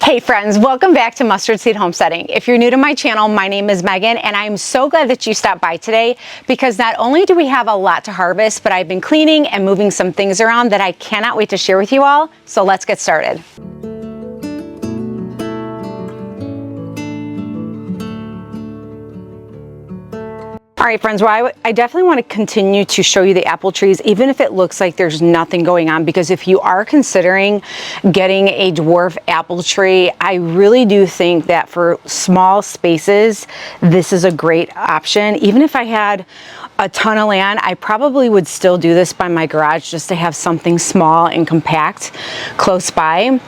Hey friends, welcome back to Mustard Seed Homesteading. If you're new to my channel, my name is Megan and I'm so glad that you stopped by today because not only do we have a lot to harvest, but I've been cleaning and moving some things around that I cannot wait to share with you all. So let's get started. All right, friends, well, I definitely want to continue to show you the apple trees, even if it looks like there's nothing going on, because if you are considering getting a dwarf apple tree, I really do think that for small spaces, this is a great option. Even if I had a ton of land, I probably would still do this by my garage just to have something small and compact close by.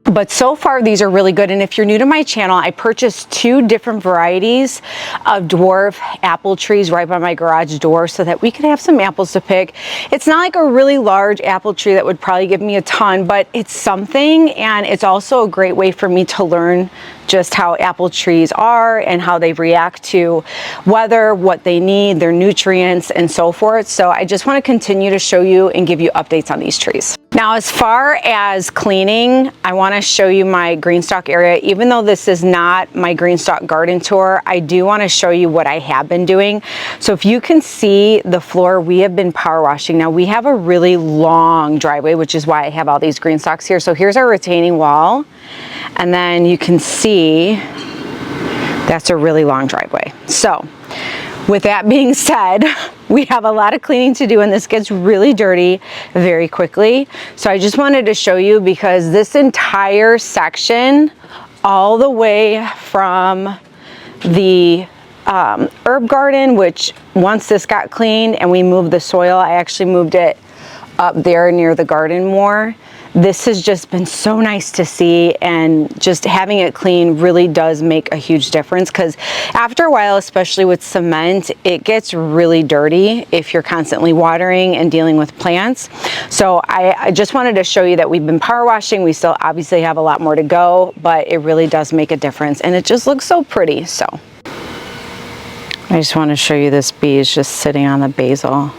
But so far, these are really good. And if you're new to my channel, I purchased 2 different varieties of dwarf apple trees right by my garage door so that we could have some apples to pick. It's not like a really large apple tree that would probably give me a ton, but it's something. And it's also a great way for me to learn just how apple trees are and how they react to weather, what they need, their nutrients, and so forth. So I just want to continue to show you and give you updates on these trees. Now, as far as cleaning, I want to show you my GREENSTALK area. Even though this is not my GREENSTALK garden tour, I do want to show you what I have been doing. So if you can see the floor, we have been power washing. Now, we have a really long driveway, which is why I have all these GREENSTALKs here. So here's our retaining wall. And then you can see that's a really long driveway. So with that being said, we have a lot of cleaning to do and this gets really dirty very quickly. So I just wanted to show you because this entire section, all the way from the herb garden, which once this got cleaned and we moved the soil, I actually moved it up there near the garden more. This has just been so nice to see, and just having it clean really does make a huge difference because after a while, especially with cement, it gets really dirty if you're constantly watering and dealing with plants. So I just wanted to show you that we've been power washing. We still obviously have a lot more to go, but it really does make a difference and it just looks so pretty. So I just want to show you this bee is just sitting on the basil.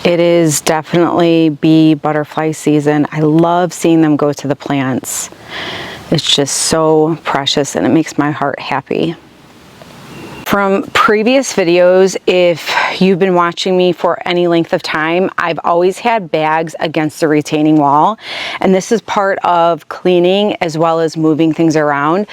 It is definitely bee butterfly season. I love seeing them go to the plants. It's just so precious and it makes my heart happy. From previous videos, if you've been watching me for any length of time, I've always had bags against the retaining wall. And this is part of cleaning as well as moving things around.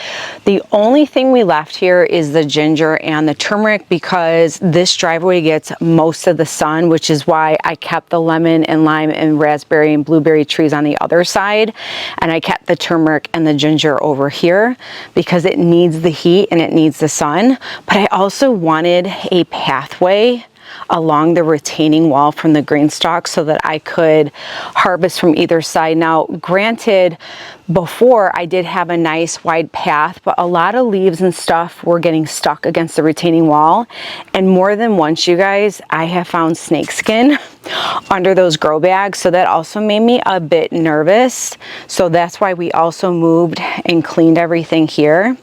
The only thing we left here is the ginger and the turmeric because this driveway gets most of the sun, which is why I kept the lemon and lime and raspberry and blueberry trees on the other side. And I kept the turmeric and the ginger over here because it needs the heat and it needs the sun. But I also wanted a pathway along the retaining wall from the GREENSTALK so that I could harvest from either side. Now, granted, before I did have a nice wide path, but a lot of leaves and stuff were getting stuck against the retaining wall. And more than once, you guys, I have found snakeskin under those grow bags. So that also made me a bit nervous. So that's why we also moved and cleaned everything here.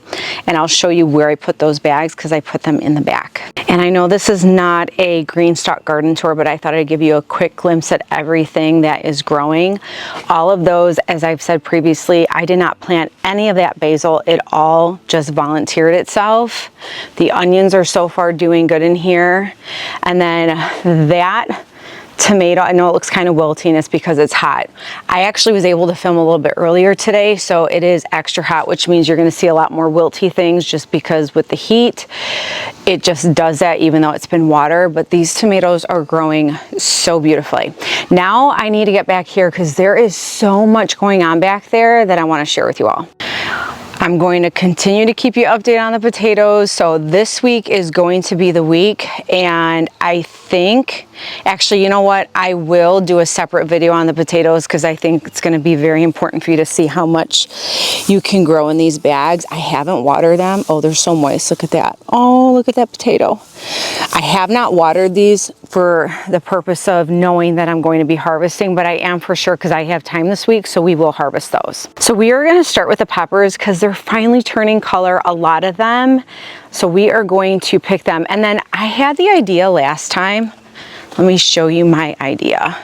And I'll show you where I put those bags because I put them in the back. And I know this is not a GREENSTALK garden tour, but I thought I'd give you a quick glimpse at everything that is growing. All of those, as I've said previously, I did not plant any of that basil. It all just volunteered itself. The onions are so far doing good in here. And then that tomato, I know it looks kind of wilty and it's because it's hot. I actually was able to film a little bit earlier today, so it is extra hot, which means you're going to see a lot more wilty things just because with the heat, it just does that even though it's been water. But these tomatoes are growing so beautifully. Now I need to get back here because there is so much going on back there that I want to share with you all. I'm going to continue to keep you updated on the potatoes. So this week is going to be the week, and I think, actually, you know what? I will do a separate video on the potatoes because I think it's going to be very important for you to see how much you can grow in these bags. I haven't watered them. Oh, they're so moist. Look at that. Oh, look at that potato. I have not watered these for the purpose of knowing that I'm going to be harvesting, but I am for sure because I have time this week, so we will harvest those. So we are going to start with the peppers because they're finally turning color, a lot of them. So we are going to pick them. And then I had the idea last time. Let me show you my idea.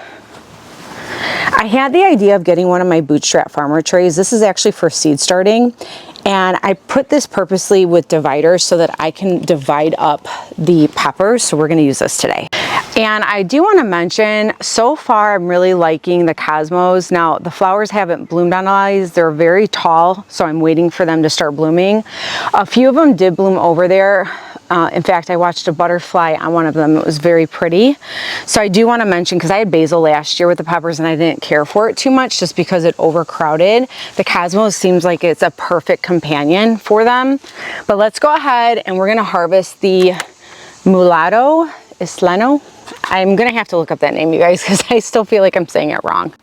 I had the idea of getting one of my bootstrap farmer trays. This is actually for seed starting. And I put this purposely with dividers so that I can divide up the peppers. So we're going to use this today. And I do want to mention, so far I'm really liking the cosmos. Now the flowers haven't bloomed on all these. They're very tall, so I'm waiting for them to start blooming. A few of them did bloom over there. In fact, I watched a butterfly on one of them. It was very pretty. So I do want to mention, because I had basil last year with the peppers and I didn't care for it too much just because it overcrowded. The cosmos seems like it's a perfect companion for them. But let's go ahead and we're going to harvest the mulatto isleno. I'm going to have to look up that name, you guys, because I still feel like I'm saying it wrong.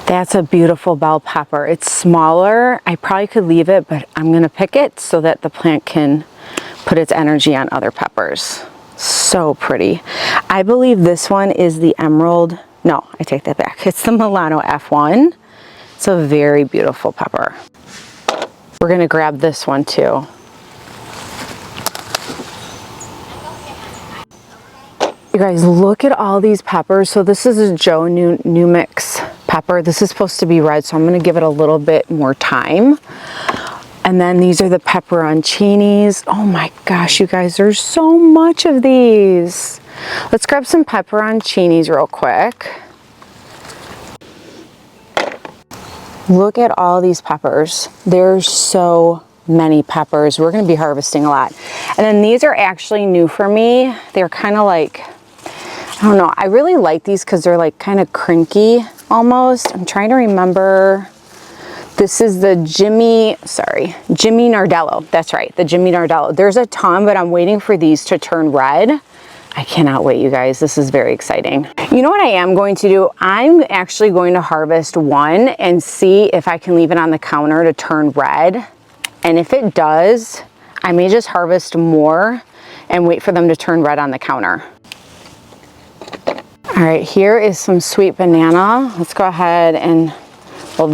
That's a beautiful bell pepper. It's smaller. I probably could leave it, but I'm going to pick it so that the plant can put its energy on other peppers. So pretty. I believe this one is the emerald. No, I take that back. It's the Milano F1. It's a very beautiful pepper. We're going to grab this one too. You guys, look at all these peppers. So this is a Joe New Mix pepper. This is supposed to be red, so I'm going to give it a little bit more time. And then these are the pepperoncinis. Oh my gosh, you guys, there's so much of these. Let's grab some pepperoncinis real quick. Look at all these peppers. There's so many peppers. We're going to be harvesting a lot. And then these are actually new for me. They're kind of like, I don't know. I really like these because they're like kind of crinky almost. I'm trying to remember. This is the Jimmy Nardello. That's right, the Jimmy Nardello. There's a ton, but I'm waiting for these to turn red. I cannot wait, you guys. This is very exciting. You know what I am going to do? I'm actually going to harvest one and see if I can leave it on the counter to turn red. And if it does, I may just harvest more and wait for them to turn red on the counter. All right, here is some sweet banana. Let's go ahead and, well,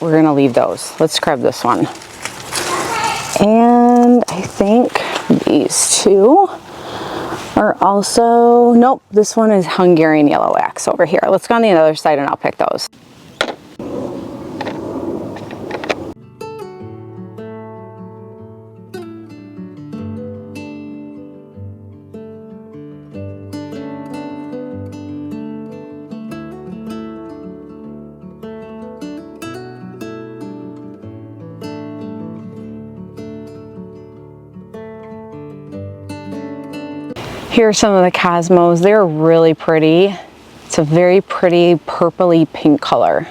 we're gonna leave those. Let's grab this one. And I think these two are also, nope, this one is Hungarian yellow wax over here. Let's go on the other side and I'll pick those. Here are some of the cosmos. They're really pretty. It's a very pretty purpley pink color.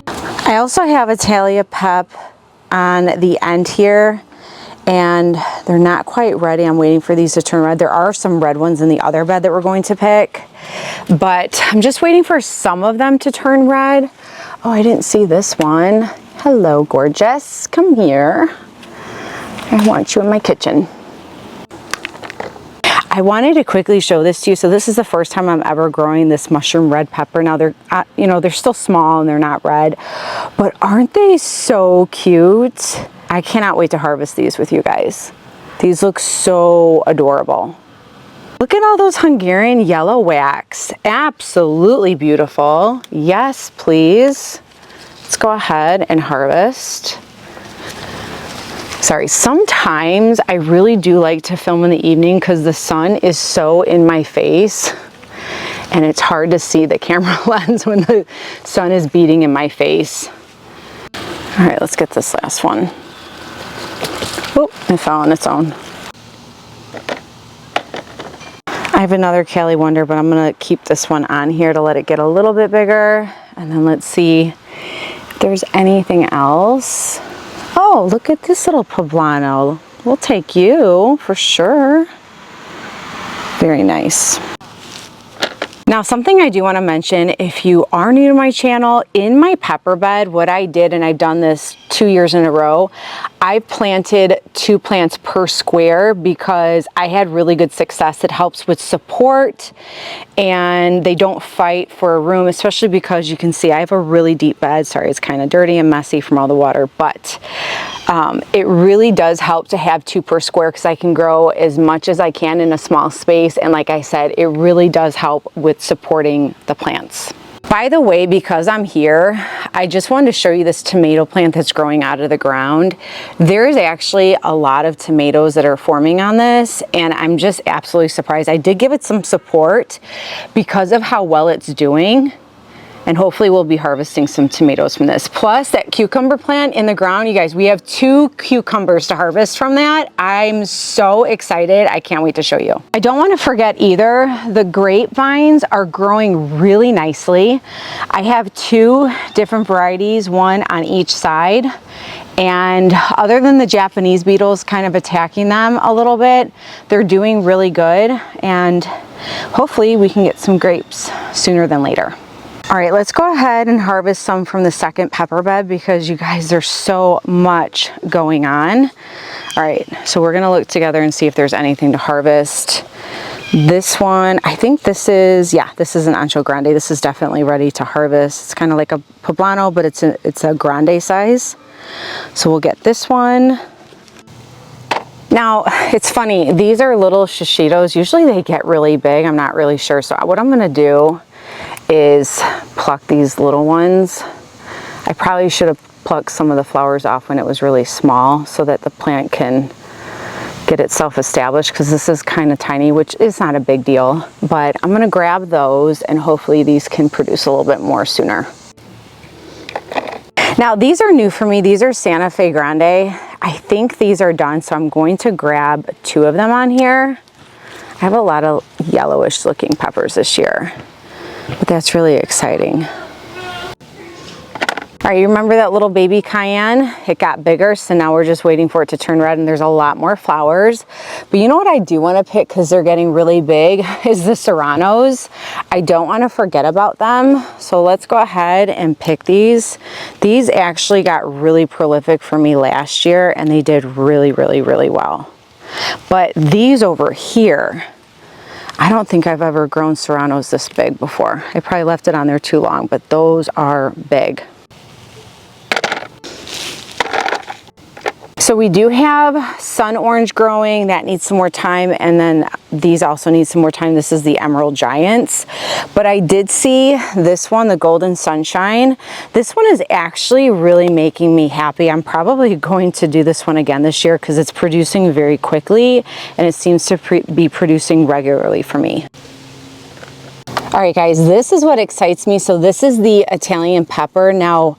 I also have Italia Pep on the end here, and they're not quite ready. I'm waiting for these to turn red. There are some red ones in the other bed that we're going to pick, but I'm just waiting for some of them to turn red. Oh, I didn't see this one. Hello, gorgeous. Come here. I want you in my kitchen. I wanted to quickly show this to you. So this is the first time I'm ever growing this mushroom red pepper. Now they're, they're still small and they're not red, but aren't they so cute? I cannot wait to harvest these with you guys. These look so adorable. Look at all those Hungarian yellow wax. Absolutely beautiful. Yes, please. Let's go ahead and harvest. Sorry, sometimes I really do like to film in the evening because the sun is so in my face and it's hard to see the camera lens when the sun is beating in my face. All right, let's get this last one. Oh, it fell on its own. I have another Cali Wonder, but I'm gonna keep this one on here to let it get a little bit bigger. And then let's see if there's anything else. Oh, look at this little poblano. We'll take you for sure. Very nice. Now, something I do want to mention, if you are new to my channel, in my pepper bed, what I did, and I've done this 2 years in a row, I planted 2 plants per square because I had really good success. It helps with support and they don't fight for a room, especially because you can see I have a really deep bed. Sorry, it's kind of dirty and messy from all the water, but it really does help to have 2 per square because I can grow as much as I can in a small space. And like I said, it really does help with supporting the plants. By the way, because I'm here, I just wanted to show you this tomato plant that's growing out of the ground. There is actually a lot of tomatoes that are forming on this, and I'm just absolutely surprised. I did give it some support because of how well it's doing. And hopefully we'll be harvesting some tomatoes from this. Plus that cucumber plant in the ground, you guys, we have 2 cucumbers to harvest from that. I'm so excited. I can't wait to show you. I don't want to forget either, the grapevines are growing really nicely. I have 2 different varieties, one on each side. And other than the Japanese beetles kind of attacking them a little bit, they're doing really good. And hopefully we can get some grapes sooner than later. All right, let's go ahead and harvest some from the second pepper bed because you guys, there's so much going on. All right, so we're gonna look together and see if there's anything to harvest. This one, I think this is, yeah, this is an Ancho Grande. This is definitely ready to harvest. It's kind of like a poblano, but it's a grande size. So we'll get this one. Now, it's funny, these are little shishitos. Usually they get really big, I'm not really sure. So what I'm gonna do is pluck these little ones. I probably should have plucked some of the flowers off when it was really small so that the plant can get itself established, because this is kind of tiny, which is not a big deal, but I'm gonna grab those and hopefully these can produce a little bit more sooner. Now these are new for me. These are Santa Fe Grande. I think these are done, so I'm going to grab 2 of them on here. I have a lot of yellowish looking peppers this year, but that's really exciting. All right, you remember that little baby cayenne? It got bigger, so now we're just waiting for it to turn red, and there's a lot more flowers. But you know what I do want to pick, because they're getting really big, is the serranos. I don't want to forget about them, so let's go ahead and pick these. These actually got really prolific for me last year, and they did really, really, really well. But these over here, I don't think I've ever grown serranos this big before. I probably left it on there too long, but those are big. So we do have sun orange growing, that needs some more time, and then these also need some more time. This is the Emerald Giants. But I did see this one, the Golden Sunshine. This one is actually really making me happy. I'm probably going to do this one again this year because it's producing very quickly and it seems to be producing regularly for me. All right guys, this is what excites me. So this is the Italian pepper. Now,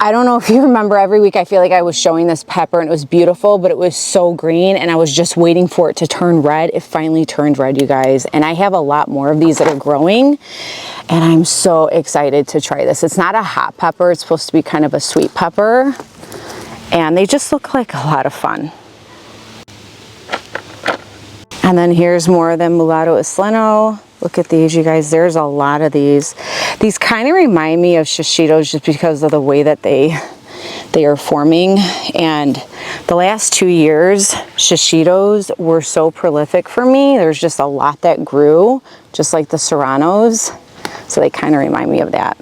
I don't know if you remember, every week I feel like I was showing this pepper and it was beautiful, but it was so green and I was just waiting for it to turn red. It finally turned red, you guys. And I have a lot more of these that are growing and I'm so excited to try this. It's not a hot pepper. It's supposed to be kind of a sweet pepper and they just look like a lot of fun. And then here's more of them Mulatto Isleno. Look at these, you guys. There's a lot of these. These kind of remind me of shishitos just because of the way that they are forming. And the last 2 years, shishitos were so prolific for me. There's just a lot that grew, just like the serranos. So they kind of remind me of that.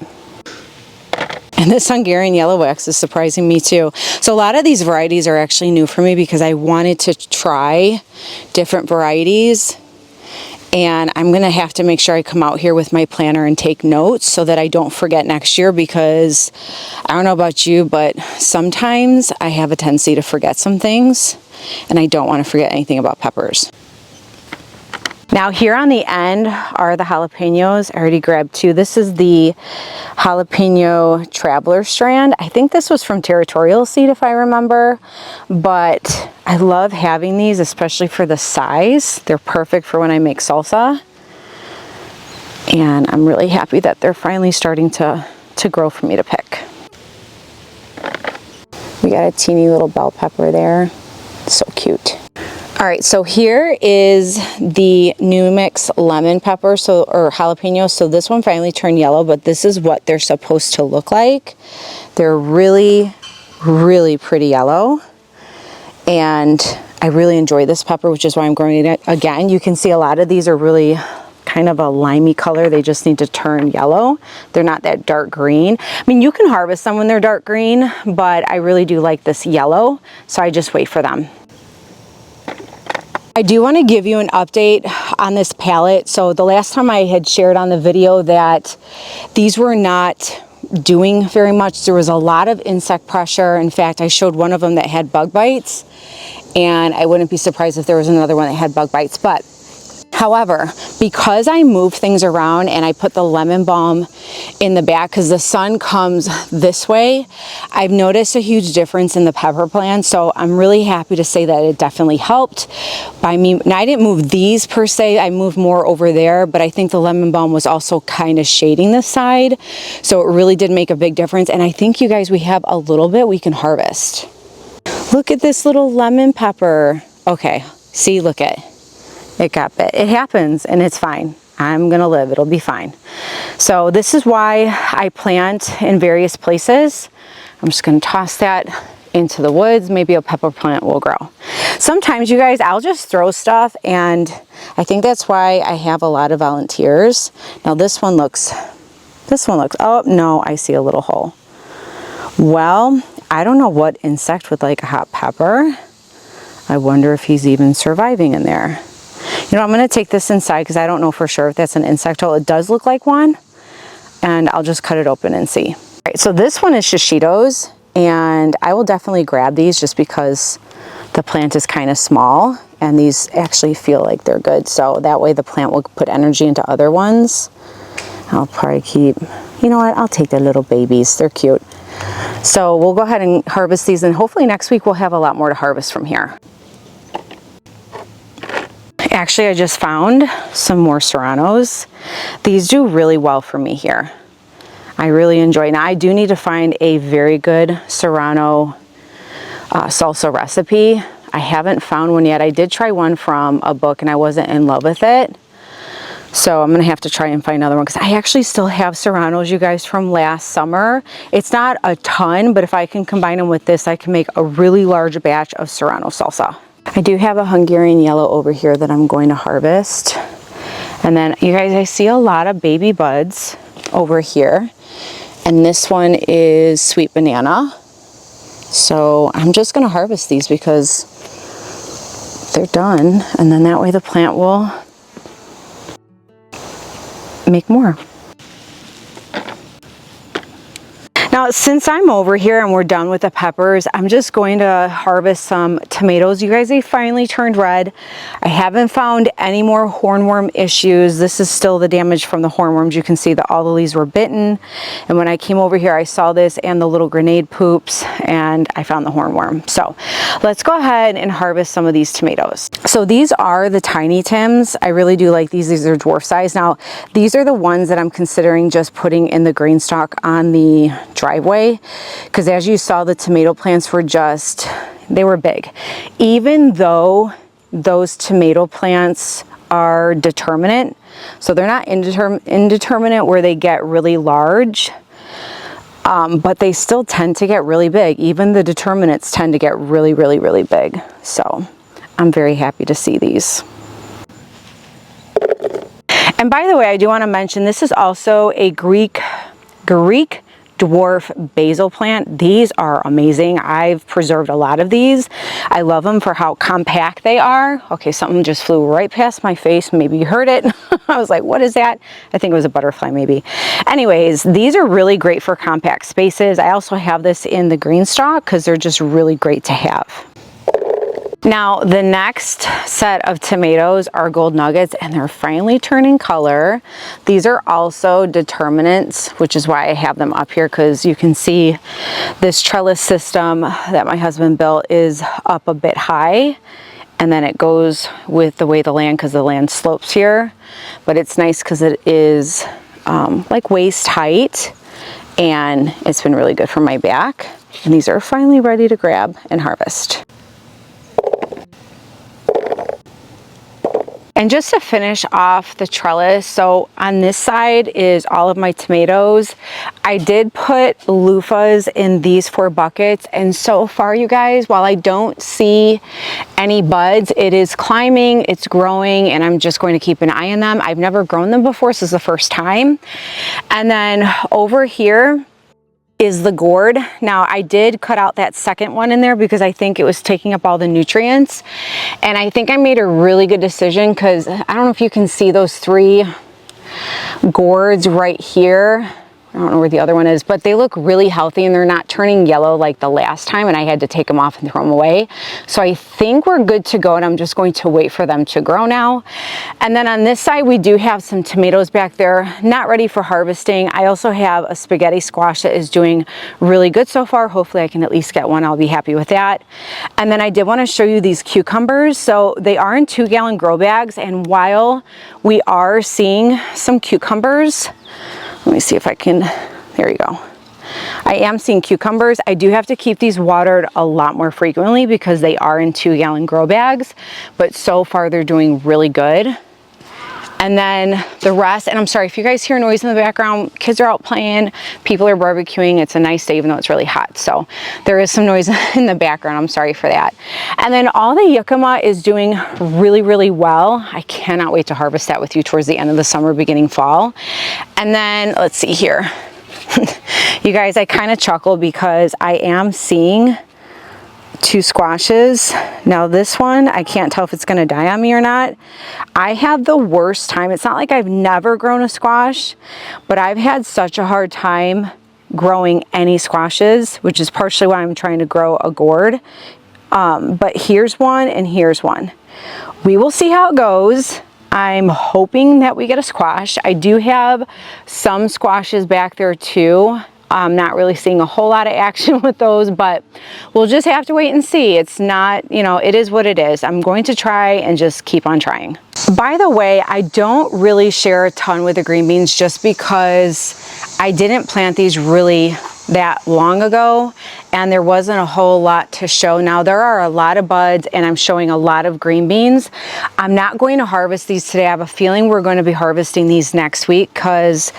And this Hungarian yellow wax is surprising me too. So a lot of these varieties are actually new for me because I wanted to try different varieties. And I'm gonna have to make sure I come out here with my planner and take notes so that I don't forget next year, because I don't know about you, but sometimes I have a tendency to forget some things and I don't want to forget anything about peppers. Now here on the end are the jalapenos. I already grabbed two. This is the jalapeno traveler strand. I think this was from Territorial Seed if I remember, but I love having these, especially for the size. They're perfect for when I make salsa. And I'm really happy that they're finally starting to grow for me to pick. We got a teeny little bell pepper there. So cute. All right, so here is the new mix lemon pepper, or jalapeno. So this one finally turned yellow, but this is what they're supposed to look like. They're really, really pretty yellow. And I really enjoy this pepper, which is why I'm growing it again. You can see a lot of these are really kind of a limey color. They just need to turn yellow. They're not that dark green. I mean, you can harvest them when they're dark green, but I really do like this yellow, so I just wait for them. I do want to give you an update on this palette. So the last time I had shared on the video that these were not doing very much. There was a lot of insect pressure. In fact, I showed one of them that had bug bites, and I wouldn't be surprised if there was another one that had bug bites. But however, because I moved things around and I put the lemon balm in the back because the sun comes this way, I've noticed a huge difference in the pepper plants. So I'm really happy to say that it definitely helped by me. Now I didn't move these per se, I moved more over there, but I think the lemon balm was also kind of shading this side. So it really did make a big difference. And I think, you guys, we have a little bit we can harvest. Look at this little lemon pepper. Okay, see, look at it. It got bit. It happens and it's fine. I'm gonna live, it'll be fine. So this is why I plant in various places. I'm just gonna toss that into the woods. Maybe a pepper plant will grow. Sometimes, you guys, I'll just throw stuff, and I think that's why I have a lot of volunteers. Now this one looks, oh no, I see a little hole. Well, I don't know what insect would like a hot pepper. I wonder if he's even surviving in there. You know, I'm going to take this inside because I don't know for sure if that's an insect hole. It does look like one, and I'll just cut it open and see. All right, so this one is shishitos, and I will definitely grab these just because the plant is kind of small, and these actually feel like they're good. So that way the plant will put energy into other ones. I'll probably keep, you know what, I'll take the little babies. They're cute. So we'll go ahead and harvest these, and hopefully next week we'll have a lot more to harvest from here. Actually, I just found some more serranos. These do really well for me here. I really enjoy. Now, I do need to find a very good serrano salsa recipe. I haven't found one yet. I did try one from a book and I wasn't in love with it. So I'm gonna have to try and find another one because I actually still have serranos, you guys, from last summer. It's not a ton, but if I can combine them with this, I can make a really large batch of serrano salsa. I do have a Hungarian yellow over here that I'm going to harvest. And then, you guys, I see a lot of baby buds over here. And this one is sweet banana. So I'm just gonna harvest these because they're done. And then that way the plant will make more. Now, since I'm over here and we're done with the peppers, I'm just going to harvest some tomatoes. You guys, they finally turned red. I haven't found any more hornworm issues. This is still the damage from the hornworms. You can see that all the leaves were bitten. And when I came over here, I saw this and the little grenade poops, and I found the hornworm. So let's go ahead and harvest some of these tomatoes. So these are the tiny Tims. I really do like these. These are dwarf size. Now, these are the ones that I'm considering just putting in the GREENSTALK on the driveway, because as you saw, the tomato plants were they were big. Even though those tomato plants are determinate, so they're not indeterminate where they get really large, but they still tend to get really big. Even the determinates tend to get really, really, really big. So I'm very happy to see these. And by the way, I do want to mention, this is also a Greek dwarf basil plant. These are amazing. I've preserved a lot of these. I love them for how compact they are. Okay, something just flew right past my face. Maybe you heard it. I was like, what is that? I think it was a butterfly maybe. Anyways, these are really great for compact spaces. I also have this in the GREENSTALK because they're just really great to have. Now the next set of tomatoes are gold nuggets, and they're finally turning color. These are also determinants, which is why I have them up here, because you can see this trellis system that my husband built is up a bit high, and then it goes with the way the land, because the land slopes here. But it's nice because it is like waist height, and it's been really good for my back. And these are finally ready to grab and harvest. And just to finish off the trellis, so on this side is all of my tomatoes. I did put loofahs in these 4 buckets, and so far, you guys, while I don't see any buds, it is climbing, it's growing, and I'm just going to keep an eye on them. I've never grown them before, so this is the first time. And then over here is the gourd. Now I did cut out that second one in there because I think it was taking up all the nutrients, and I think I made a really good decision, because I don't know if you can see those 3 gourds right here. I don't know where the other one is, but they look really healthy, and they're not turning yellow like the last time, and I had to take them off and throw them away. So I think we're good to go, and I'm just going to wait for them to grow now. And then on this side, we do have some tomatoes back there, not ready for harvesting. I also have a spaghetti squash that is doing really good so far. Hopefully I can at least get one. I'll be happy with that. And then I did want to show you these cucumbers. So they are in 2-gallon grow bags, and while we are seeing some cucumbers, let me see if I can, there you go. I am seeing cucumbers. I do have to keep these watered a lot more frequently because they are in 2-gallon grow bags, but so far they're doing really good. And then the rest, and I'm sorry if you guys hear noise in the background, kids are out playing, people are barbecuing. It's a nice day even though it's really hot. So there is some noise in the background. I'm sorry for that. And then all the yucca is doing really, really well. I cannot wait to harvest that with you towards the end of the summer, beginning fall. And then let's see here. You guys, I kind of chuckle because I am seeing 2 squashes. Now this one, I can't tell if it's going to die on me or not. I have the worst time. It's not like I've never grown a squash, but I've had such a hard time growing any squashes, which is partially why I'm trying to grow a gourd. But here's one and here's one. We will see how it goes. I'm hoping that we get a squash. I do have some squashes back there too. I'm not really seeing a whole lot of action with those, but we'll just have to wait and see. It's not, you know, it is what it is. I'm going to try and just keep on trying. By the way, I don't really share a ton with the green beans just because I didn't plant these really that long ago, and there wasn't a whole lot to show. Now there are a lot of buds, and I'm showing a lot of green beans. I'm not going to harvest these today. I have a feeling we're going to be harvesting these next week, because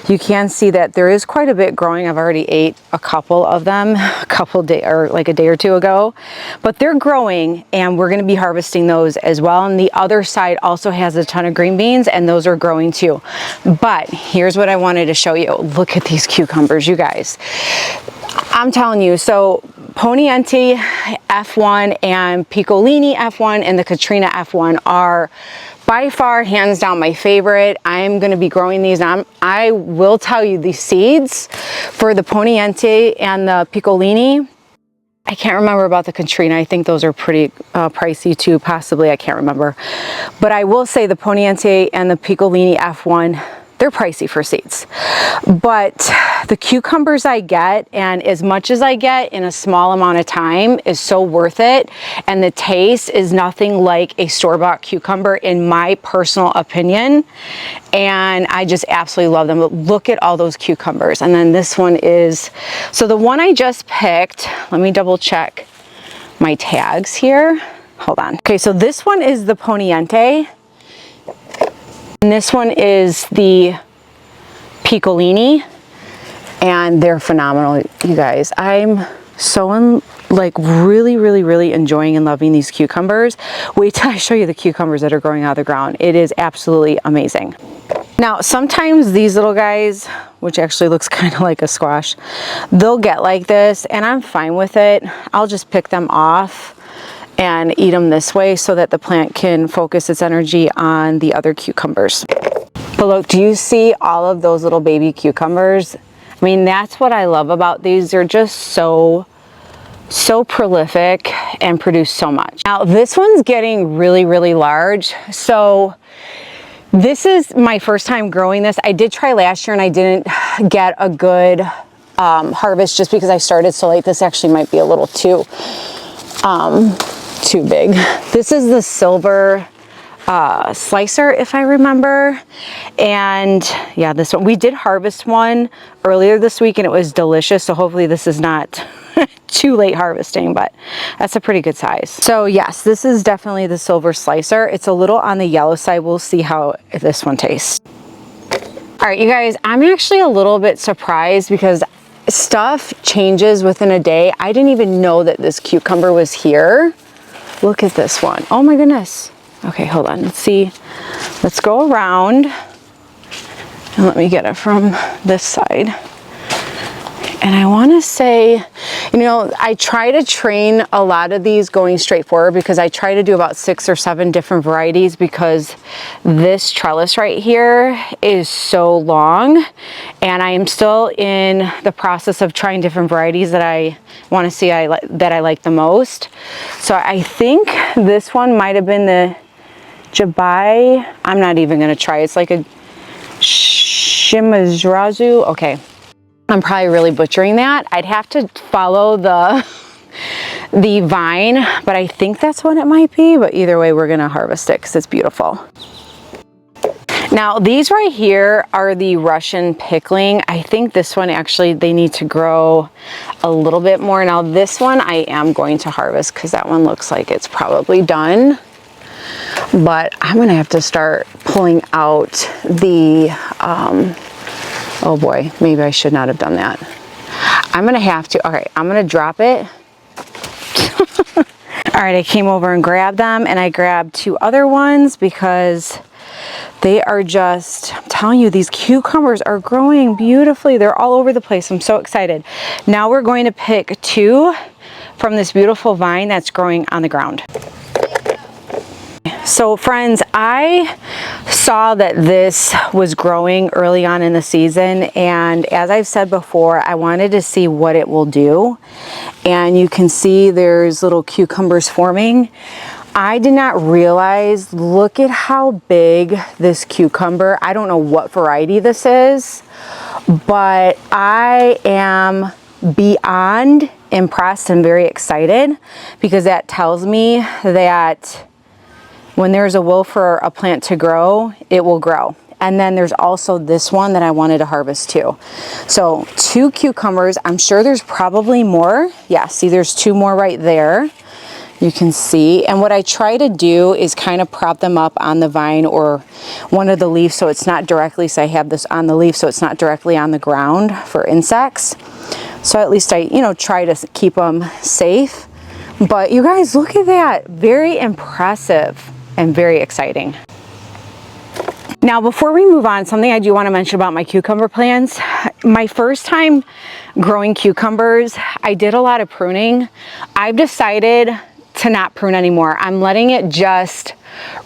you can see that there is quite a bit growing. I've already ate a couple of them like a day or two ago, but they're growing, and we're going to be harvesting those as well. And the other side also has a ton of green beans, and those are growing too. But here's what I wanted to show you. Look at these cucumbers, you guys. I'm telling you, so Poniente F1 and Piccolini F1 and the Katrina F1 are by far, hands down, my favorite. I'm going to be growing these. I will tell you, the seeds for the Poniente and the Piccolini, I can't remember about the Katrina. I think those are pretty pricey too, possibly. I can't remember. But I will say the Poniente and the Piccolini F1, they're pricey for seeds. But the cucumbers I get, and as much as I get in a small amount of time, is so worth it. And the taste is nothing like a store-bought cucumber, in my personal opinion. And I just absolutely love them. But look at all those cucumbers. And then this one is, so the one I just picked, let me double check my tags here. Hold on. Okay, so this one is the Poniente. And this one is the Piccolini, and they're phenomenal, you guys. I'm so really enjoying and loving these cucumbers. Wait till I show you the cucumbers that are growing out of the ground. It is absolutely amazing. Now, sometimes these little guys, which actually looks kind of like a squash, they'll get like this, and I'm fine with it. I'll just pick them off and eat them this way so that the plant can focus its energy on the other cucumbers. But look, do you see all of those little baby cucumbers? I mean, that's what I love about these. They're just so so prolific and produce so much. Now this one's getting really, really large. So this is my first time growing this. I did try last year and I didn't get a good harvest just because I started so late. This actually might be a little too big. This is the silver slicer, if I remember. And yeah, this one, we did harvest one earlier this week and it was delicious. So hopefully this is not too late harvesting, but that's a pretty good size. So yes, this is definitely the silver slicer. It's a little on the yellow side. We'll see how this one tastes. All right, you guys, I'm actually a little bit surprised because stuff changes within a day. I didn't even know that this cucumber was here. Look at this one. Oh my goodness. Okay, hold on. Let's see. Let's go around and let me get it from this side. And I want to say, you know, I try to train a lot of these going straight forward because I try to do about 6 or 7 different varieties because this trellis right here is so long and I am still in the process of trying different varieties that I want to see that I like the most. So I think this one might have been the Jabai. I'm not even going to try. It's like a Shimazrazu. Okay. I'm probably really butchering that. I'd have to follow the vine, but I think that's what it might be. But either way, we're gonna harvest it because it's beautiful. Now these right here are the Russian pickling. I think this one actually, they need to grow a little bit more. Now this one I am going to harvest because that one looks like it's probably done. But I'm gonna have to start pulling out the, oh boy, maybe I should not have done that. I'm gonna have to, okay, I'm gonna drop it. All right, I came over and grabbed them and I grabbed 2 other ones because they are just, I'm telling you, these cucumbers are growing beautifully. They're all over the place. I'm so excited. Now we're going to pick 2 from this beautiful vine that's growing on the ground. So friends, I saw that this was growing early on in the season, and as I've said before, I wanted to see what it will do. And you can see there's little cucumbers forming. I did not realize, look at how big this cucumber, I don't know what variety this is, but I am beyond impressed and very excited because that tells me that when there's a will for a plant to grow, it will grow. And then there's also this one that I wanted to harvest too. So 2 cucumbers, I'm sure there's probably more. Yeah, see there's 2 more right there. You can see. And what I try to do is kind of prop them up on the vine or one of the leaves so it's not directly, so I have this on the leaf so it's not directly on the ground for insects. So at least I, you know, try to keep them safe. But you guys, look at that. Very impressive and very exciting. Now, before we move on, something I do want to mention about my cucumber plants. My first time growing cucumbers, I did a lot of pruning. I've decided to not prune anymore. I'm letting it just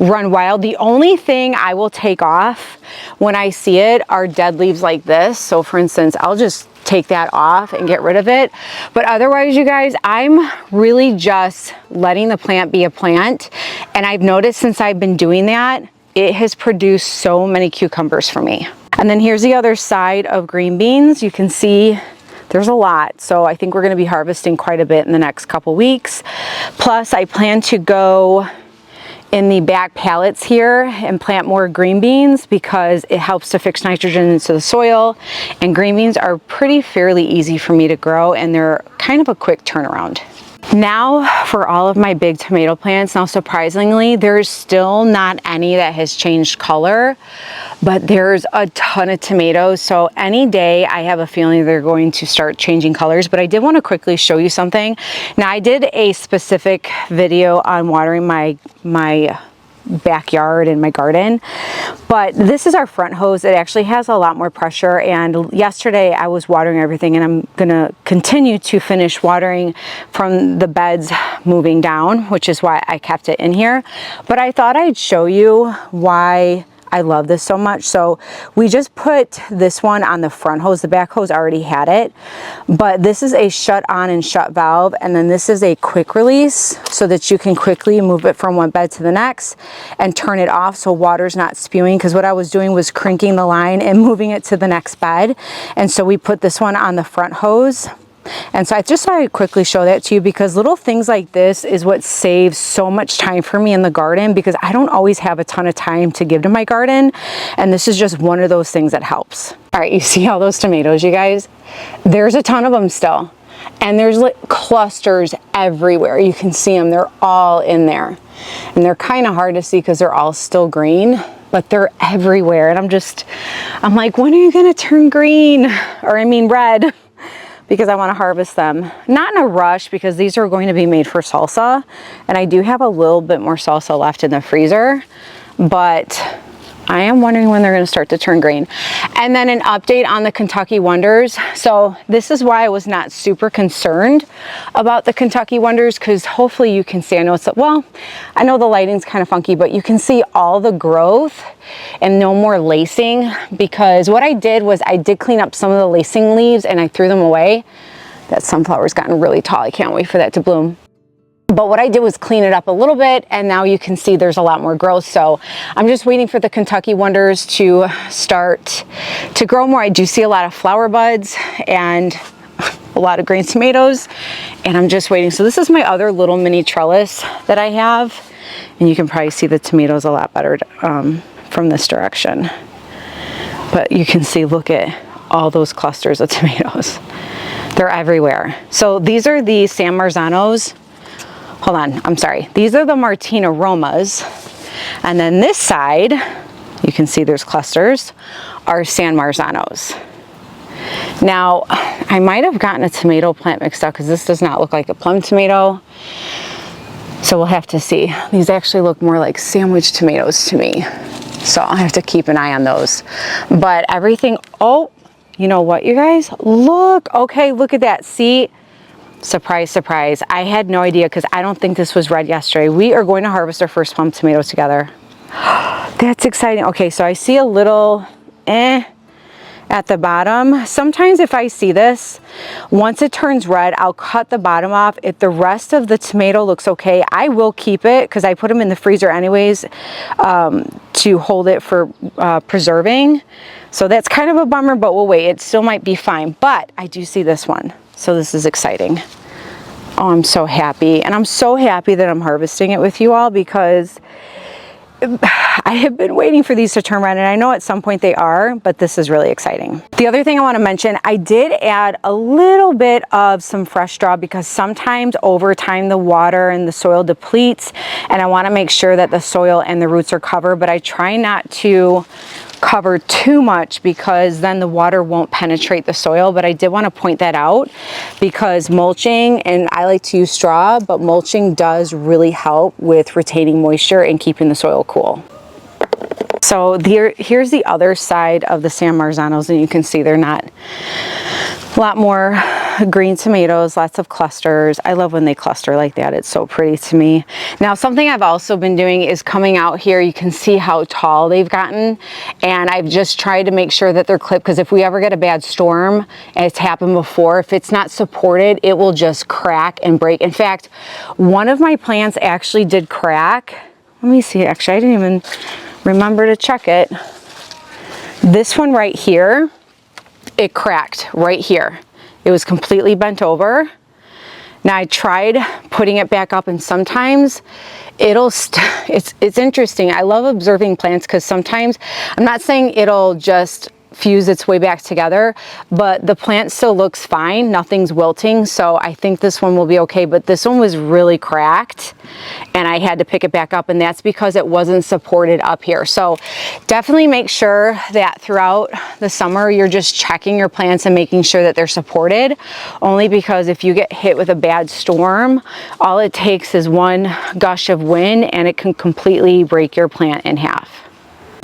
run wild. The only thing I will take off when I see it are dead leaves like this. So for instance, I'll just take that off and get rid of it. But otherwise, you guys, I'm really just letting the plant be a plant. And I've noticed since I've been doing that, it has produced so many cucumbers for me. And then here's the other side of green beans. You can see there's a lot. So I think we're gonna be harvesting quite a bit in the next couple weeks. Plus I plan to go in the back pallets here and plant more green beans because it helps to fix nitrogen into the soil, and green beans are fairly easy for me to grow and they're kind of a quick turnaround. Now for all of my big tomato plants, now surprisingly, there's still not any that has changed color, but there's a ton of tomatoes. So any day I have a feeling they're going to start changing colors, but I did want to quickly show you something. Now I did a specific video on watering my backyard and my garden, but this is our front hose. It actually has a lot more pressure, and yesterday I was watering everything, and I'm gonna continue to finish watering from the beds moving down, which is why I kept it in here. But I thought I'd show you why I love this so much. So we just put this one on the front hose. The back hose already had it, but this is a shut on and shut valve. And then this is a quick release so that you can quickly move it from one bed to the next and turn it off so water's not spewing. Because what I was doing was crinking the line and moving it to the next bed. And so we put this one on the front hose. And so I just thought I'd quickly show that to you, because little things like this is what saves so much time for me in the garden, because I don't always have a ton of time to give to my garden. And this is just one of those things that helps. All right, you see all those tomatoes, you guys? There's a ton of them still. And there's like clusters everywhere. You can see them, they're all in there. And they're kind of hard to see because they're all still green, but they're everywhere. And I'm like, when are you gonna turn green? Or I mean red. Because I want to harvest them. Not in a rush, because these are going to be made for salsa. And I do have a little bit more salsa left in the freezer, but I am wondering when they're going to start to turn green. And then an update on the Kentucky Wonders. So this is why I was not super concerned about the Kentucky Wonders, because hopefully you can see, I know it's, well, I know the lighting's kind of funky, but you can see all the growth and no more lacing. Because what I did was I did clean up some of the lacing leaves and I threw them away. That sunflower's gotten really tall. I can't wait for that to bloom. But what I did was clean it up a little bit, and now you can see there's a lot more growth. So I'm just waiting for the Kentucky Wonders to start to grow more. I do see a lot of flower buds and a lot of green tomatoes, and I'm just waiting. So this is my other little mini trellis that I have, and you can probably see the tomatoes a lot better from this direction. But you can see, look at all those clusters of tomatoes. They're everywhere. So these are the San Marzanos. Hold on, I'm sorry. These are the Martina Romas. And then this side, you can see there's clusters, are San Marzanos. Now, I might have gotten a tomato plant mixed up, because this does not look like a plum tomato. So we'll have to see. These actually look more like sandwich tomatoes to me. So I'll have to keep an eye on those. But everything, oh, you know what, you guys? Look, okay, look at that. See? Surprise, surprise. I had no idea, because I don't think this was red yesterday. We are going to harvest our first plum tomatoes together. That's exciting. Okay, so I see a little at the bottom. Sometimes if I see this, once it turns red, I'll cut the bottom off. If the rest of the tomato looks okay, I will keep it, because I put them in the freezer anyways to hold it for preserving. So that's kind of a bummer, but we'll wait. It still might be fine. But I do see this one. So this is exciting. Oh, I'm so happy. And I'm so happy that I'm harvesting it with you all, because I have been waiting for these to turn red, and I know at some point they are, but this is really exciting. The other thing I want to mention, I did add a little bit of some fresh straw, because sometimes over time the water and the soil depletes, and I want to make sure that the soil and the roots are covered, but I try not to cover too much, because then the water won't penetrate the soil. But I did want to point that out, because mulching, and I like to use straw, but mulching does really help with retaining moisture and keeping the soil cool. So here's the other side of the San Marzanos, and you can see they're not a lot more green tomatoes, lots of clusters. I love when they cluster like that. It's so pretty to me. Now, something I've also been doing is coming out here. You can see how tall they've gotten, and I've just tried to make sure that they're clipped, because if we ever get a bad storm, and it's happened before, if it's not supported, it will just crack and break. In fact, one of my plants actually did crack. Let me see, actually, I didn't even remember to check it. This one right here, it cracked right here. It was completely bent over. Now I tried putting it back up, and sometimes it's interesting. I love observing plants, because sometimes, I'm not saying it'll just fuse its way back together, but the plant still looks fine. Nothing's wilting, so I think this one will be okay. But this one was really cracked, and I had to pick it back up, and that's because it wasn't supported up here. So definitely make sure that throughout the summer you're just checking your plants and making sure that they're supported, only because if you get hit with a bad storm, all it takes is one gush of wind and it can completely break your plant in half.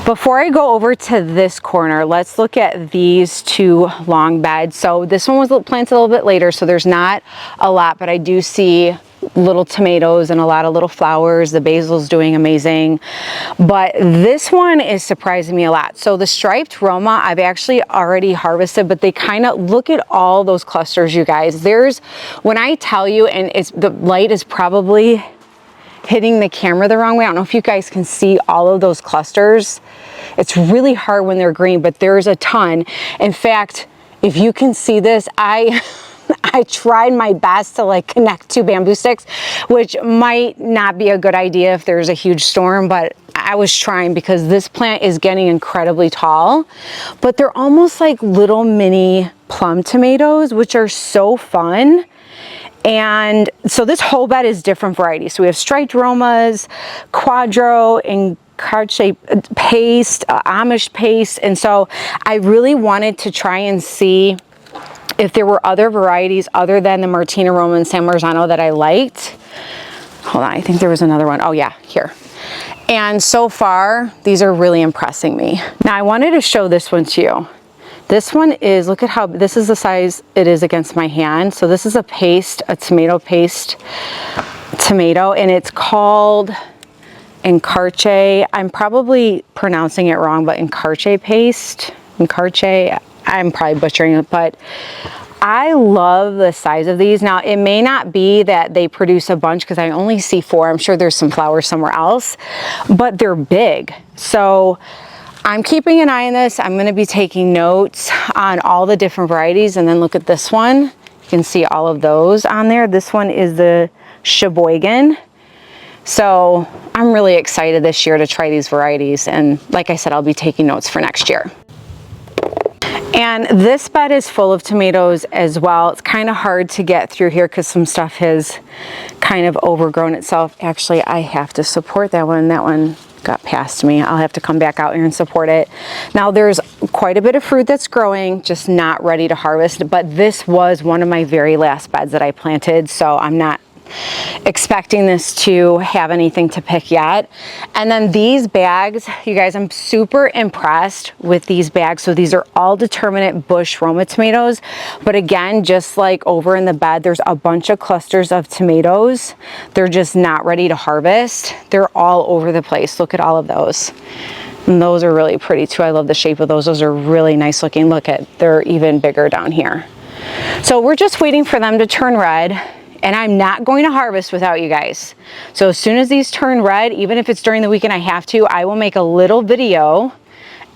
Before I go over to this corner, let's look at these two long beds. So this one was planted a little bit later, so there's not a lot, but I do see little tomatoes and a lot of little flowers. The basil's doing amazing. But this one is surprising me a lot. So the striped Roma, I've actually already harvested, but they kind of, look at all those clusters, you guys. There's, when I tell you, and the light is probably hitting the camera the wrong way. I don't know if you guys can see all of those clusters. It's really hard when they're green, but there's a ton. In fact, if you can see this, I tried my best to like connect 2 bamboo sticks, which might not be a good idea if there's a huge storm, but I was trying because this plant is getting incredibly tall. But they're almost like little mini plum tomatoes, which are so fun. And so this whole bed is different varieties. So we have striped Romas, Quadro, and card-shaped paste, Amish paste. And so I really wanted to try and see if there were other varieties other than the Martina Roma and San Marzano that I liked. Hold on, I think there was another one. Oh yeah, here. And so far, these are really impressing me. Now I wanted to show this one to you. This one is, look at how, this is the size it is against my hand. So this is a paste, a tomato paste tomato, and it's called Encarche. I'm probably pronouncing it wrong, but Encarche paste, Encarche, I'm probably butchering it, but I love the size of these. Now, it may not be that they produce a bunch because I only see 4. I'm sure there's some flowers somewhere else, but they're big. So I'm keeping an eye on this. I'm going to be taking notes on all the different varieties, and then look at this one. You can see all of those on there. This one is the Sheboygan. So I'm really excited this year to try these varieties. And like I said, I'll be taking notes for next year. And this bed is full of tomatoes as well. It's kind of hard to get through here because some stuff has kind of overgrown itself. Actually, I have to support that one. That one got past me. I'll have to come back out here and support it. Now there's quite a bit of fruit that's growing, just not ready to harvest, but this was one of my very last beds that I planted, so I'm not expecting this to have anything to pick yet. And then these bags, you guys, I'm super impressed with these bags. So these are all determinate bush Roma tomatoes, but again, just like over in the bed, there's a bunch of clusters of tomatoes. They're just not ready to harvest. They're all over the place. Look at all of those. And those are really pretty too. I love the shape of those. Those are really nice looking. Look at, they're even bigger down here. So we're just waiting for them to turn red. And I'm not going to harvest without you guys. So as soon as these turn red, even if it's during the weekend I have to, I will make a little video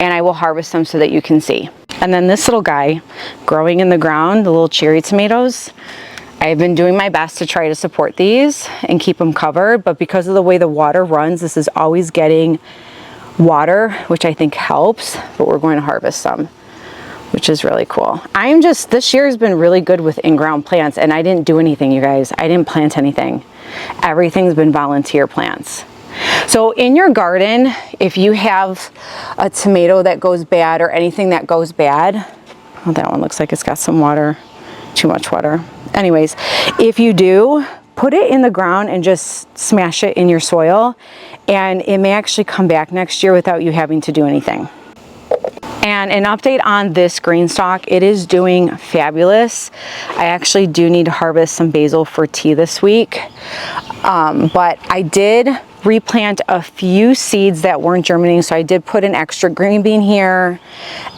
and I will harvest them so that you can see. And then this little guy growing in the ground, the little cherry tomatoes, I've been doing my best to try to support these and keep them covered, but because of the way the water runs, this is always getting water, which I think helps, but we're going to harvest some, which is really cool. This year has been really good with in-ground plants, and I didn't do anything, you guys. I didn't plant anything. Everything's been volunteer plants. So in your garden, if you have a tomato that goes bad or anything that goes bad, oh, that one looks like it's got some water, too much water. Anyways, if you do, put it in the ground and just smash it in your soil, and it may actually come back next year without you having to do anything. And an update on this GREENSTALK, it is doing fabulous. I actually do need to harvest some basil for tea this week. But I did replant a few seeds that weren't germinating, so I did put an extra green bean here,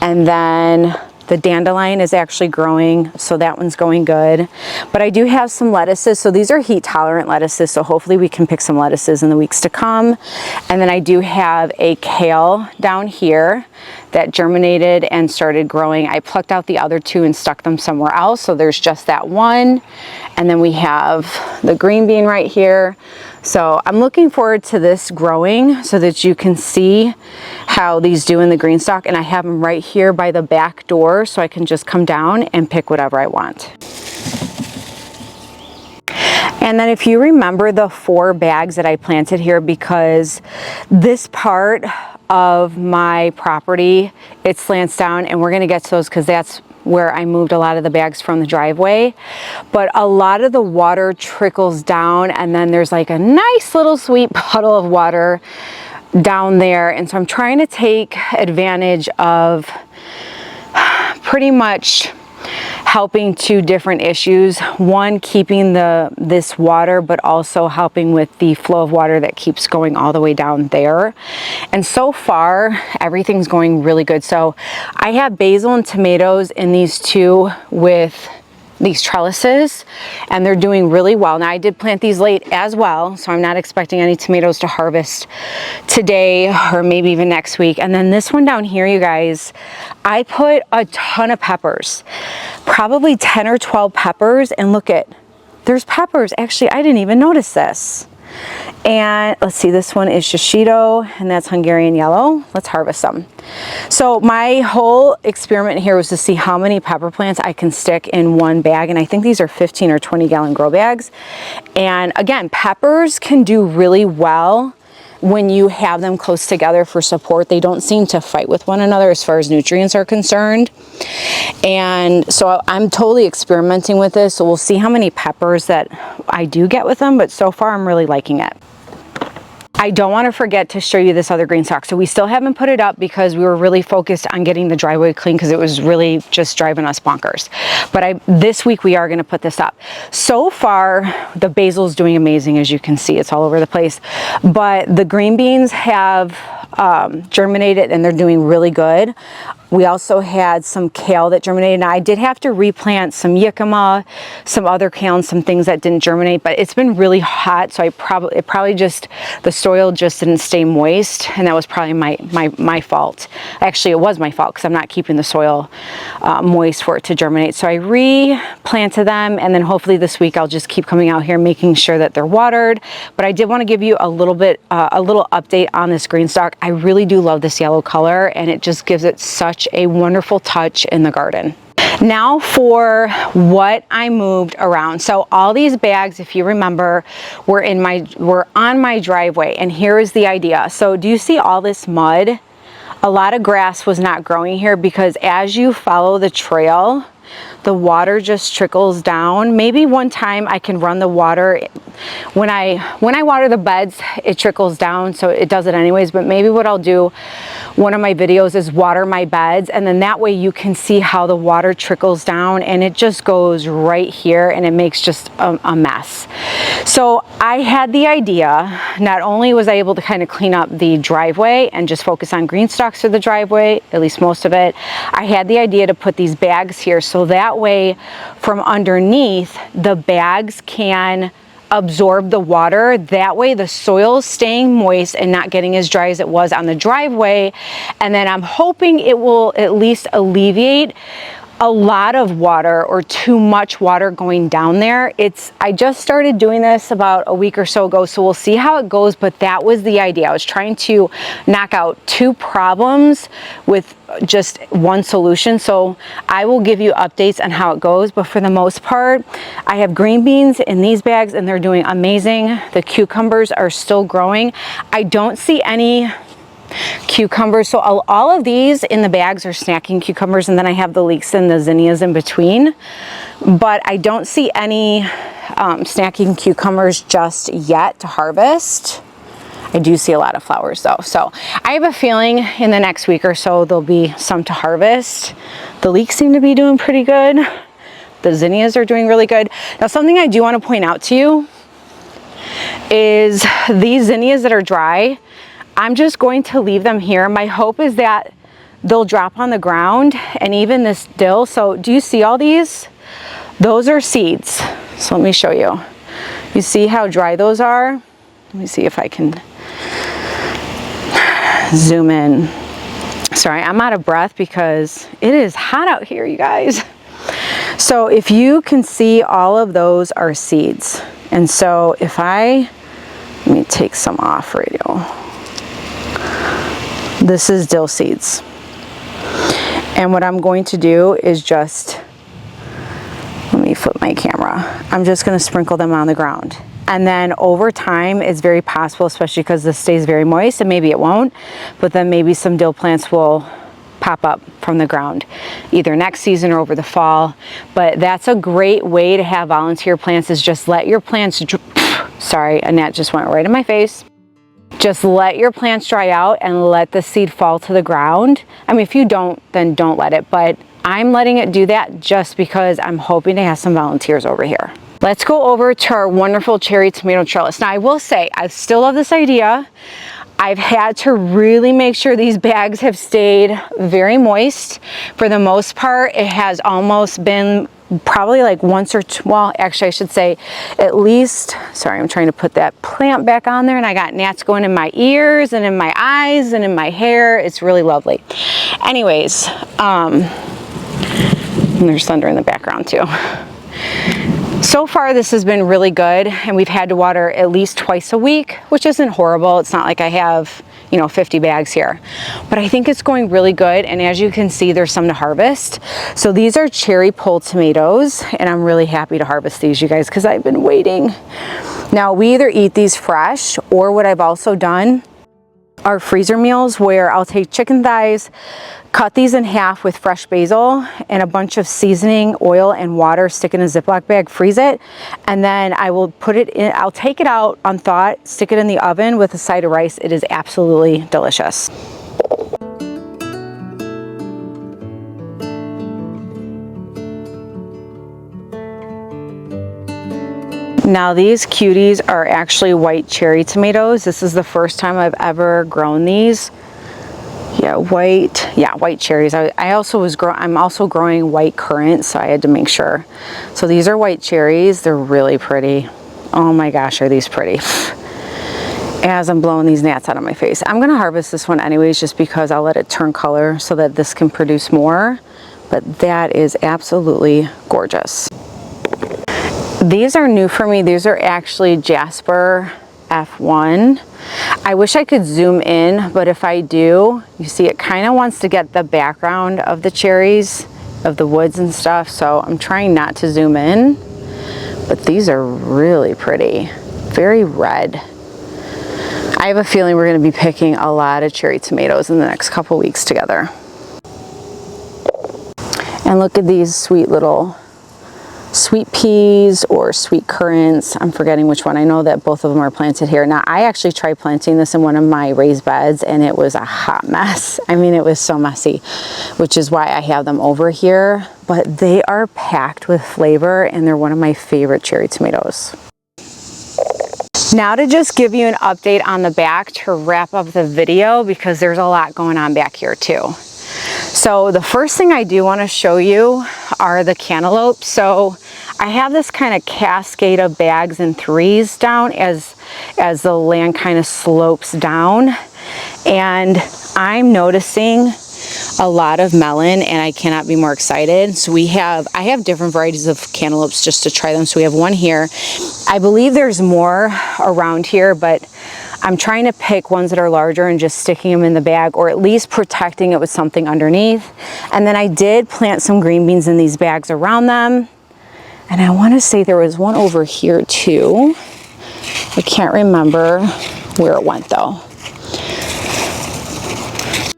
and then the dandelion is actually growing, so that one's going good. But I do have some lettuces, so these are heat tolerant lettuces, so hopefully we can pick some lettuces in the weeks to come. And then I do have a kale down here that germinated and started growing. I plucked out the other 2 and stuck them somewhere else, so there's just that one. And then we have the green bean right here. So I'm looking forward to this growing so that you can see how these do in the GREENSTALK. And I have them right here by the back door, so I can just come down and pick whatever I want. And then if you remember the 4 bags that I planted here, because this part of my property, it slants down, and we're gonna get to those because that's where I moved a lot of the bags from the driveway. But a lot of the water trickles down, and then there's like a nice little sweet puddle of water down there. And so I'm trying to take advantage of pretty much helping two different issues. One, keeping this water, but also helping with the flow of water that keeps going all the way down there. And so far, everything's going really good. So I have basil and tomatoes in these two with these trellises, and they're doing really well. Now I did plant these late as well, so I'm not expecting any tomatoes to harvest today or maybe even next week. And then this one down here, you guys, I put a ton of peppers, probably 10 or 12 peppers, and look at, there's peppers. Actually, I didn't even notice this. And let's see, this one is shishito, and that's Hungarian yellow. Let's harvest some. So my whole experiment here was to see how many pepper plants I can stick in one bag, and I think these are 15 or 20 gallon grow bags. And again, peppers can do really well when you have them close together for support. They don't seem to fight with one another as far as nutrients are concerned. And so I'm totally experimenting with this, so we'll see how many peppers that I do get with them, but so far I'm really liking it. I don't want to forget to show you this other GREENSTALK. So we still haven't put it up because we were really focused on getting the driveway clean because it was really just driving us bonkers. But this week we are going to put this up. So far, the basil is doing amazing. As you can see, it's all over the place. But the green beans have germinated and they're doing really good. We also had some kale that germinated. Now I did have to replant some jicama, some other kale, and some things that didn't germinate, but it's been really hot, so it probably just, the soil just didn't stay moist, and that was probably my fault. Actually, it was my fault because I'm not keeping the soil moist for it to germinate. So I replanted them, and then hopefully this week I'll just keep coming out here making sure that they're watered. But I did want to give you a little update on this GREENSTALK. I really do love this yellow color, and it just gives it such a wonderful touch in the garden. Now for what I moved around. So all these bags, if you remember, were on my driveway, and here is the idea. So do you see all this mud? A lot of grass was not growing here because as you follow the trail, the water just trickles down. Maybe one time I can run the water. When I water the beds, it trickles down, so it does it anyways. But maybe what I'll do, one of my videos is water my beds, and then that way you can see how the water trickles down, and it just goes right here, and it makes just a mess. So I had the idea, not only was I able to kind of clean up the driveway and just focus on GREENSTALKs for the driveway, at least most of it, I had the idea to put these bags here so that way from underneath the bags can absorb the water. That way the soil is staying moist and not getting as dry as it was on the driveway. And then I'm hoping it will at least alleviate a lot of water or too much water going down there. I just started doing this about a week or so ago, so we'll see how it goes, but that was the idea. I was trying to knock out two problems with just one solution. So I will give you updates on how it goes, but for the most part, I have green beans in these bags and they're doing amazing. The cucumbers are still growing. I don't see any cucumbers, so all of these in the bags are snacking cucumbers, and then I have the leeks and the zinnias in between, but I don't see any snacking cucumbers just yet to harvest. I do see a lot of flowers though, so I have a feeling in the next week or so there'll be some to harvest. The leeks seem to be doing pretty good. The zinnias are doing really good. Now something I do want to point out to you is these zinnias that are dry, I'm just going to leave them here. My hope is that they'll drop on the ground, and even this dill. So do you see all these? Those are seeds. So let me show you. You see how dry those are? Let me see if I can zoom in. Sorry, I'm out of breath because it is hot out here, you guys. So if you can see, all of those are seeds. And so if let me take some off radio. This is dill seeds. And what I'm going to do is just, let me flip my camera. I'm just going to sprinkle them on the ground. And then over time, it's very possible, especially because this stays very moist, and maybe it won't, but then maybe some dill plants will pop up from the ground either next season or over the fall. But that's a great way to have volunteer plants, is just let your plants, sorry, a gnat just went right in my face. Just let your plants dry out and let the seed fall to the ground. I mean, if you don't, then don't let it, but I'm letting it do that just because I'm hoping to have some volunteers over here. Let's go over to our wonderful cherry tomato trellis. Now I will say, I still love this idea. I've had to really make sure these bags have stayed very moist. For the most part, it has almost been probably like once or two, well, actually I should say at least, sorry, I'm trying to put that plant back on there and I got gnats going in my ears and in my eyes and in my hair. It's really lovely. Anyways, and there's thunder in the background too. So far this has been really good, and we've had to water at least twice a week, which isn't horrible. It's not like I have, you know, 50 bags here, but I think it's going really good. And as you can see, there's some to harvest. So these are cherry pole tomatoes, and I'm really happy to harvest these, you guys, because I've been waiting. Now we either eat these fresh, or what I've also done are freezer meals where I'll take chicken thighs, cut these in half with fresh basil and a bunch of seasoning, oil and water, stick it in a Ziploc bag, freeze it, and then I will put it in, I'll take it out unthawed, stick it in the oven with a side of rice. It is absolutely delicious. Now these cuties are actually white cherry tomatoes. This is the first time I've ever grown these. Yeah, white cherries. I'm also growing white currants, so I had to make sure. So these are white cherries. They're really pretty. Oh my gosh, are these pretty. As I'm blowing these gnats out of my face. I'm gonna harvest this one anyways, just because I'll let it turn color so that this can produce more. But that is absolutely gorgeous. These are new for me. These are actually Jasper F1. I wish I could zoom in, but if I do, you see it kind of wants to get the background of the cherries, of the woods and stuff, so I'm trying not to zoom in. But these are really pretty, very red. I have a feeling we're going to be picking a lot of cherry tomatoes in the next couple weeks together. And look at these sweet little sweet peas or sweet currants. I'm forgetting which one. I know that both of them are planted here. Now I actually tried planting this in one of my raised beds and it was a hot mess. I mean, it was so messy, which is why I have them over here, but they are packed with flavor and they're one of my favorite cherry tomatoes. Now to just give you an update on the back to wrap up the video, because there's a lot going on back here too. So the first thing I do want to show you are the cantaloupes. So I have this kind of cascade of bags and threes down as the land kind of slopes down, and I'm noticing a lot of melon and I cannot be more excited. So I have different varieties of cantaloupes just to try them. So we have one here. I believe there's more around here, but I'm trying to pick ones that are larger and just sticking them in the bag, or at least protecting it with something underneath. And then I did plant some green beans in these bags around them. And I want to say there was one over here too. I can't remember where it went though.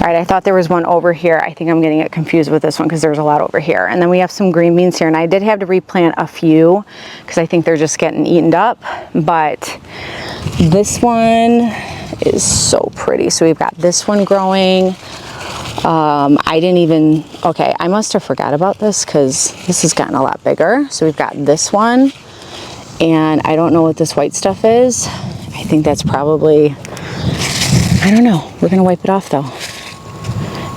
All right, I thought there was one over here. I think I'm getting it confused with this one because there's a lot over here. And then we have some green beans here, and I did have to replant a few because I think they're just getting eaten up. But this one is so pretty. So we've got this one growing. I must have forgot about this because this has gotten a lot bigger. So we've got this one, and I don't know what this white stuff is. I think that's probably, I don't know. We're gonna wipe it off though.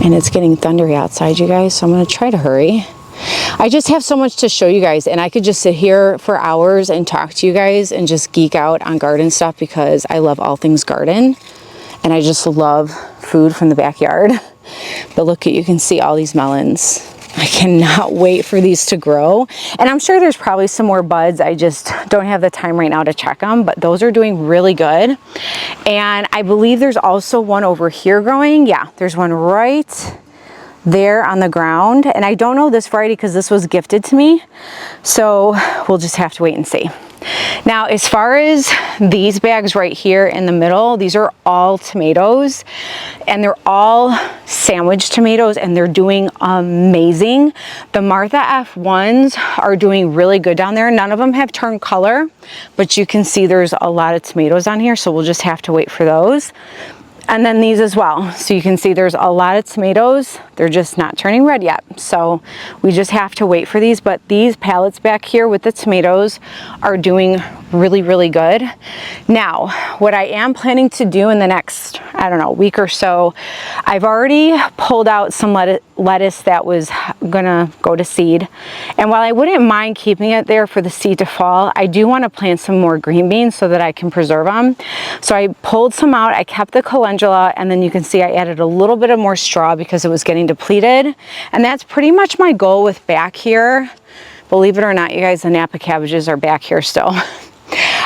And it's getting thundery outside, you guys, so I'm gonna try to hurry. I just have so much to show you guys, and I could just sit here for hours and talk to you guys and just geek out on garden stuff because I love all things garden, and I just love food from the backyard. But look, you can see all these melons. I cannot wait for these to grow. And I'm sure there's probably some more buds. I just don't have the time right now to check them, but those are doing really good. And I believe there's also one over here growing. Yeah, there's one right there on the ground. And I don't know this variety because this was gifted to me. So we'll just have to wait and see. Now, as far as these bags right here in the middle, these are all tomatoes, and they're all sandwich tomatoes, and they're doing amazing. The Martha F1s are doing really good down there. None of them have turned color, but you can see there's a lot of tomatoes on here, so we'll just have to wait for those. And then these as well. So you can see there's a lot of tomatoes. They're just not turning red yet. So we just have to wait for these. But these pallets back here with the tomatoes are doing really, really good. Now, what I am planning to do in the next, I don't know, week or so, I've already pulled out some lettuce that was gonna go to seed. And while I wouldn't mind keeping it there for the seed to fall, I do want to plant some more green beans so that I can preserve them. So I pulled some out, I kept the calendula, and then you can see I added a little bit of more straw because it was getting depleted. And that's pretty much my goal with back here. Believe it or not, you guys, the Napa cabbages are back here still.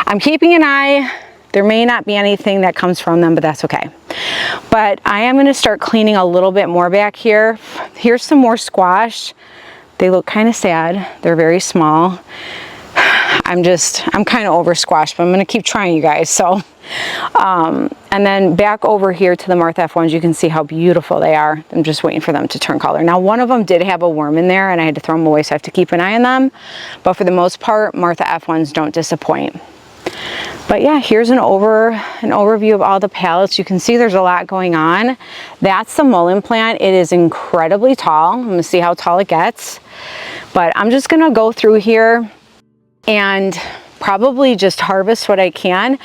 I'm keeping an eye. There may not be anything that comes from them, but that's okay. But I am going to start cleaning a little bit more back here. Here's some more squash. They look kind of sad. They're very small. I'm kind of over squash, but I'm going to keep trying, you guys. So, and then back over here to the Martha F ones, you can see how beautiful they are. I'm just waiting for them to turn color. Now, one of them did have a worm in there and I had to throw them away, so I have to keep an eye on them. But for the most part, Martha F ones don't disappoint. But yeah, here's an overview of all the pallets. You can see there's a lot going on. That's the mullein plant. It is incredibly tall. I'm gonna see how tall it gets. But I'm just gonna go through here and probably just harvest what I can.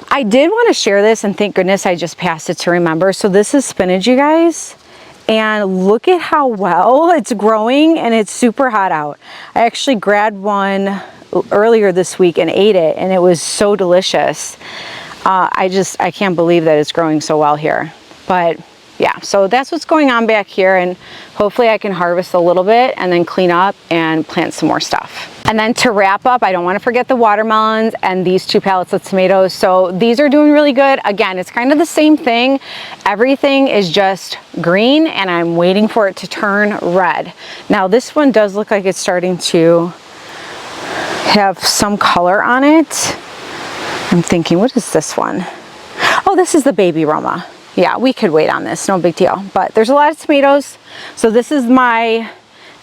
I did want to share this, and thank goodness I just passed it to remember. So this is spinach, you guys. And look at how well it's growing, and it's super hot out. I actually grabbed one earlier this week and ate it, and it was so delicious. I can't believe that it's growing so well here. But yeah, so that's what's going on back here, and hopefully I can harvest a little bit and then clean up and plant some more stuff. And then to wrap up, I don't want to forget the watermelons and these 2 pallets of tomatoes. So these are doing really good. Again, it's kind of the same thing. Everything is just green, and I'm waiting for it to turn red. Now this one does look like it's starting to have some color on it. I'm thinking, what is this one? Oh, this is the baby Roma. Yeah, we could wait on this, no big deal. But there's a lot of tomatoes. So this is my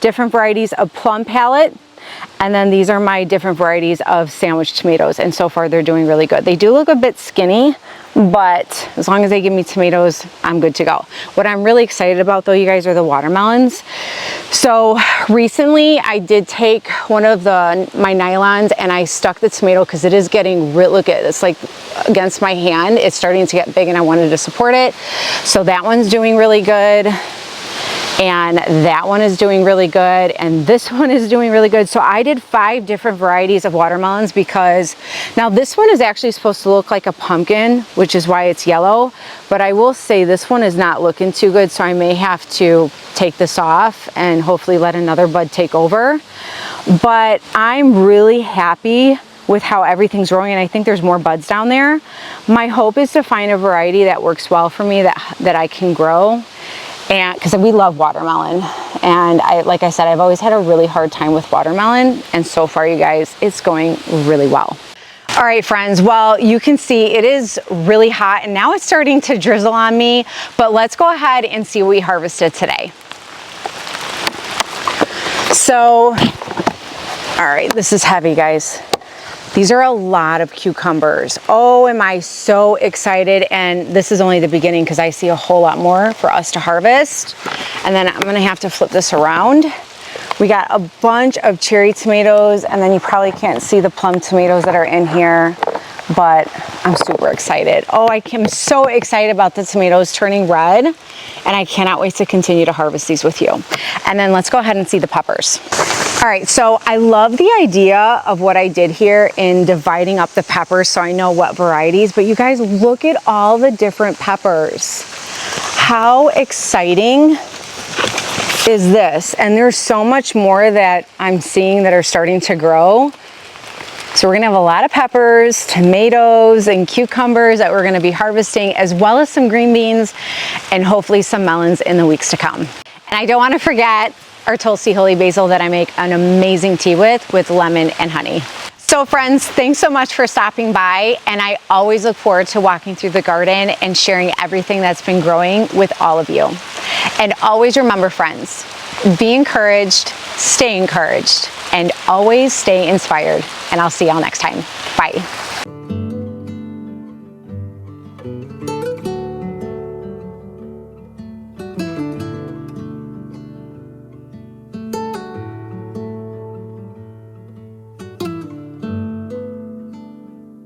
different varieties of plum palette. And then these are my different varieties of sandwich tomatoes. And so far they're doing really good. They do look a bit skinny, but as long as they give me tomatoes, I'm good to go. What I'm really excited about though, you guys, are the watermelons. So recently I did take one of my nylons and I stuck the tomato because it is getting real, look at it, it's like against my hand. It's starting to get big and I wanted to support it. So that one's doing really good. And that one is doing really good, and this one is doing really good. So I did 5 different varieties of watermelons because now this one is actually supposed to look like a pumpkin, which is why it's yellow. But I will say this one is not looking too good, so I may have to take this off and hopefully let another bud take over. But I'm really happy with how everything's growing, and I think there's more buds down there. My hope is to find a variety that works well for me that I can grow. And because we love watermelon, and like I said, I've always had a really hard time with watermelon, and so far, you guys, it's going really well. All right, friends, well, you can see it is really hot, and now it's starting to drizzle on me, but let's go ahead and see what we harvested today. So, all right, this is heavy, guys. These are a lot of cucumbers. Oh, am I so excited. And this is only the beginning because I see a whole lot more for us to harvest. And then I'm gonna have to flip this around. We got a bunch of cherry tomatoes, and then you probably can't see the plum tomatoes that are in here, but I'm super excited. Oh, I am so excited about the tomatoes turning red, and I cannot wait to continue to harvest these with you. And then let's go ahead and see the peppers. All right, so I love the idea of what I did here in dividing up the peppers so I know what varieties, but you guys, look at all the different peppers. How exciting is this? And there's so much more that I'm seeing that are starting to grow. So we're gonna have a lot of peppers, tomatoes, and cucumbers that we're gonna be harvesting, as well as some green beans and hopefully some melons in the weeks to come. And I don't wanna forget our Tulsi Holy Basil that I make an amazing tea with lemon and honey. So friends, thanks so much for stopping by, and I always look forward to walking through the garden and sharing everything that's been growing with all of you. And always remember, friends, be encouraged, stay encouraged, and always stay inspired. And I'll see y'all next time. Bye.